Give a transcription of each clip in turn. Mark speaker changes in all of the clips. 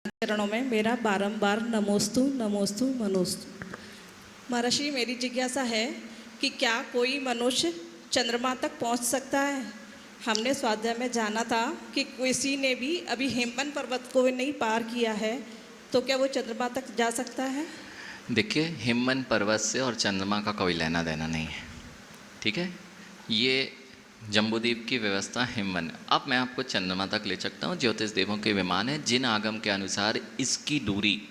Speaker 1: चरणों में मेरा बारंबार नमोस्तु नमोस्तु मनोस्तु। महर्षि, मेरी जिज्ञासा है कि क्या कोई मनुष्य चंद्रमा तक पहुंच सकता है? हमने स्वाध्याय में जाना था कि किसी ने भी अभी हेमवन पर्वत को नहीं पार किया है, तो क्या वो चंद्रमा तक जा सकता है?
Speaker 2: देखिए, हिमवन पर्वत से और चंद्रमा का कोई लेना देना नहीं है, ठीक है। ये जम्बूद्वीप की व्यवस्था हिमवन। अब मैं आपको चंद्रमा तक ले सकता हूँ। ज्योतिष देवों के विमान है, जिन आगम के अनुसार इसकी दूरी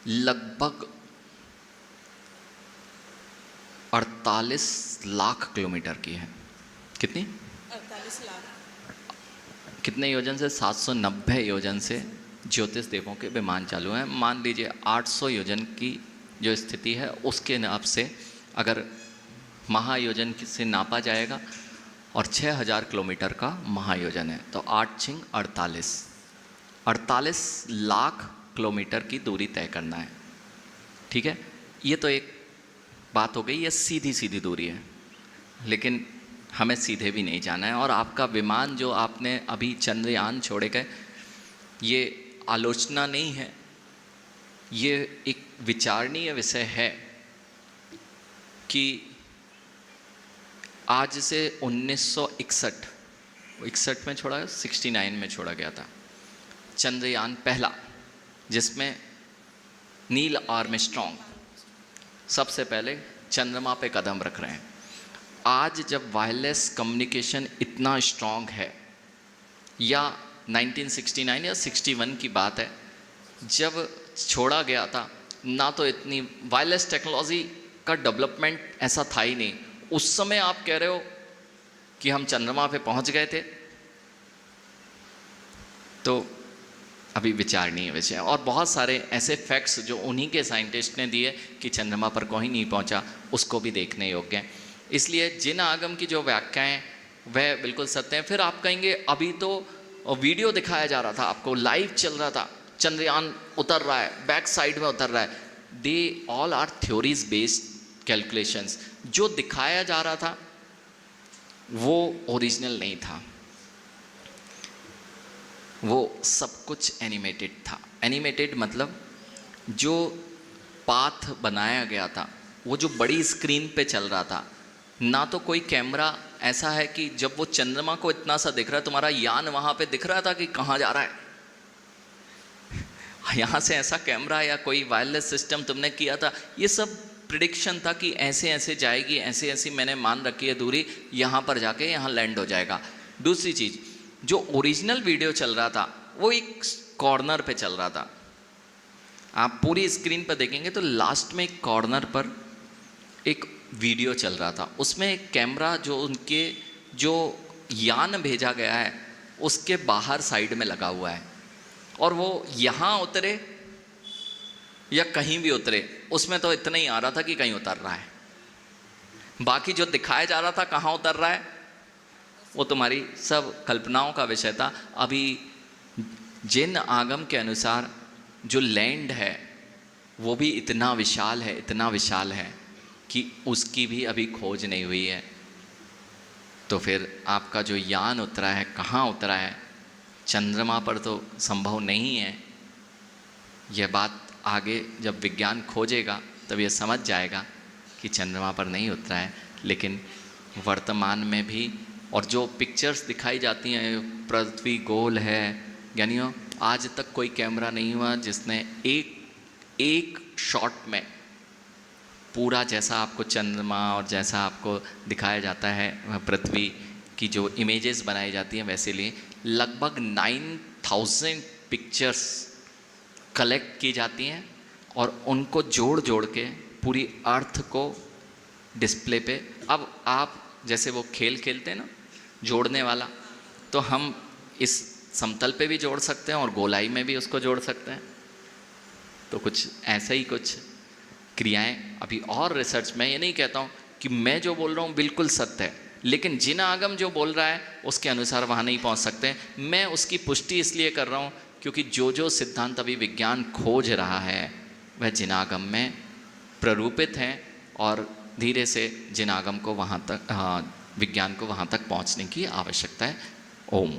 Speaker 2: लगभग 48 लाख किलोमीटर की है। कितनी?
Speaker 1: 48 लाख।
Speaker 2: कितने योजन से? 790 योजन से ज्योतिष देवों के विमान चालू हैं। मान लीजिए 800 योजन की जो स्थिति है उसके नाप से अगर महायोजन से नापा जाएगा और 6000 किलोमीटर का महायोजन है, तो 8 छिंग 48 लाख किलोमीटर की दूरी तय करना है, ठीक है। ये तो एक बात हो गई, ये सीधी सीधी दूरी है, लेकिन हमें सीधे भी नहीं जाना है। और आपका विमान जो आपने अभी चंद्रयान छोड़े गए, ये आलोचना नहीं है, ये एक विचारणीय विषय है कि आज से 1961 में छोड़ा, 69 में छोड़ा गया था चंद्रयान पहला, जिसमें नील आर्मस्ट्रॉन्ग सबसे पहले चंद्रमा पे कदम रख रहे हैं। आज जब वायरलेस कम्युनिकेशन इतना स्ट्रॉन्ग है, या 1969 या 61 की बात है जब छोड़ा गया था, ना तो इतनी वायरलेस टेक्नोलॉजी का डेवलपमेंट ऐसा था ही नहीं। उस समय आप कह रहे हो कि हम चंद्रमा पे पहुंच गए थे, तो अभी विचारणीय विषय है। और बहुत सारे ऐसे फैक्ट्स जो उन्हीं के साइंटिस्ट ने दिए कि चंद्रमा पर कोई नहीं पहुंचा, उसको भी देखने योग्य है। इसलिए जिन आगम की जो व्याख्याएं वह बिल्कुल सत्य हैं। फिर आप कहेंगे अभी तो वीडियो दिखाया जा रहा था, आपको लाइव चल रहा था, चंद्रयान उतर रहा है, बैक साइड में उतर रहा है। They all are theories based calculations. जो दिखाया जा रहा था वो ओरिजिनल नहीं था, वो सब कुछ एनिमेटेड था। एनिमेटेड मतलब जो पाथ बनाया गया था वो जो बड़ी स्क्रीन पे चल रहा था, ना तो कोई कैमरा ऐसा है कि जब वो चंद्रमा को इतना सा दिख रहा है, तुम्हारा यान वहाँ पे दिख रहा था कि कहाँ जा रहा है। यहाँ से ऐसा कैमरा या कोई वायरलेस सिस्टम तुमने किया था, ये सब प्रिडिक्शन था कि ऐसे ऐसे जाएगी, ऐसे ऐसी मैंने मान रखी है दूरी, यहाँ पर जाके यहाँ लैंड हो जाएगा। दूसरी चीज़, जो ओरिजिनल वीडियो चल रहा था वो एक कॉर्नर पे चल रहा था। आप पूरी स्क्रीन पर देखेंगे तो लास्ट में एक कॉर्नर पर एक वीडियो चल रहा था, उसमें एक कैमरा जो उनके जो यान भेजा गया है उसके बाहर साइड में लगा हुआ है, और वो यहाँ उतरे या कहीं भी उतरे उसमें तो इतना ही आ रहा था कि कहीं उतर रहा है। बाकी जो दिखाया जा रहा था कहाँ उतर रहा है वो तुम्हारी सब कल्पनाओं का विषय था। अभी जिन आगम के अनुसार जो लैंड है वो भी इतना विशाल है, इतना विशाल है कि उसकी भी अभी खोज नहीं हुई है। तो फिर आपका जो यान उतरा है कहाँ उतरा है? चंद्रमा पर तो संभव नहीं है। यह बात आगे जब विज्ञान खोजेगा तब ये समझ जाएगा कि चंद्रमा पर नहीं उतरा है। लेकिन वर्तमान में भी, और जो पिक्चर्स दिखाई जाती हैं पृथ्वी गोल है, यानी आज तक कोई कैमरा नहीं हुआ जिसने एक शॉट में पूरा जैसा आपको चंद्रमा और जैसा आपको दिखाया जाता है पृथ्वी की जो इमेजेस बनाई जाती हैं वैसे लिए लगभग 9000 पिक्चर्स कलेक्ट की जाती हैं और उनको जोड़ जोड़ के पूरी अर्थ को डिस्प्ले पे। अब आप जैसे वो खेल खेलते हैं ना जोड़ने वाला, तो हम इस समतल पे भी जोड़ सकते हैं और गोलाई में भी उसको जोड़ सकते हैं। तो कुछ ऐसा ही कुछ क्रियाएं अभी और रिसर्च में, ये नहीं कहता हूँ कि मैं जो बोल रहा हूँ बिल्कुल सत्य है, लेकिन जिन आगम जो बोल रहा है उसके अनुसार वहाँ नहीं पहुँच सकते। मैं उसकी पुष्टि इसलिए कर रहा हूँ क्योंकि जो सिद्धांत अभी विज्ञान खोज रहा है वह जिनागम में प्ररूपित हैं, और धीरे से जिनागम को वहाँ तक विज्ञान को वहाँ तक पहुँचने की आवश्यकता है। ओम।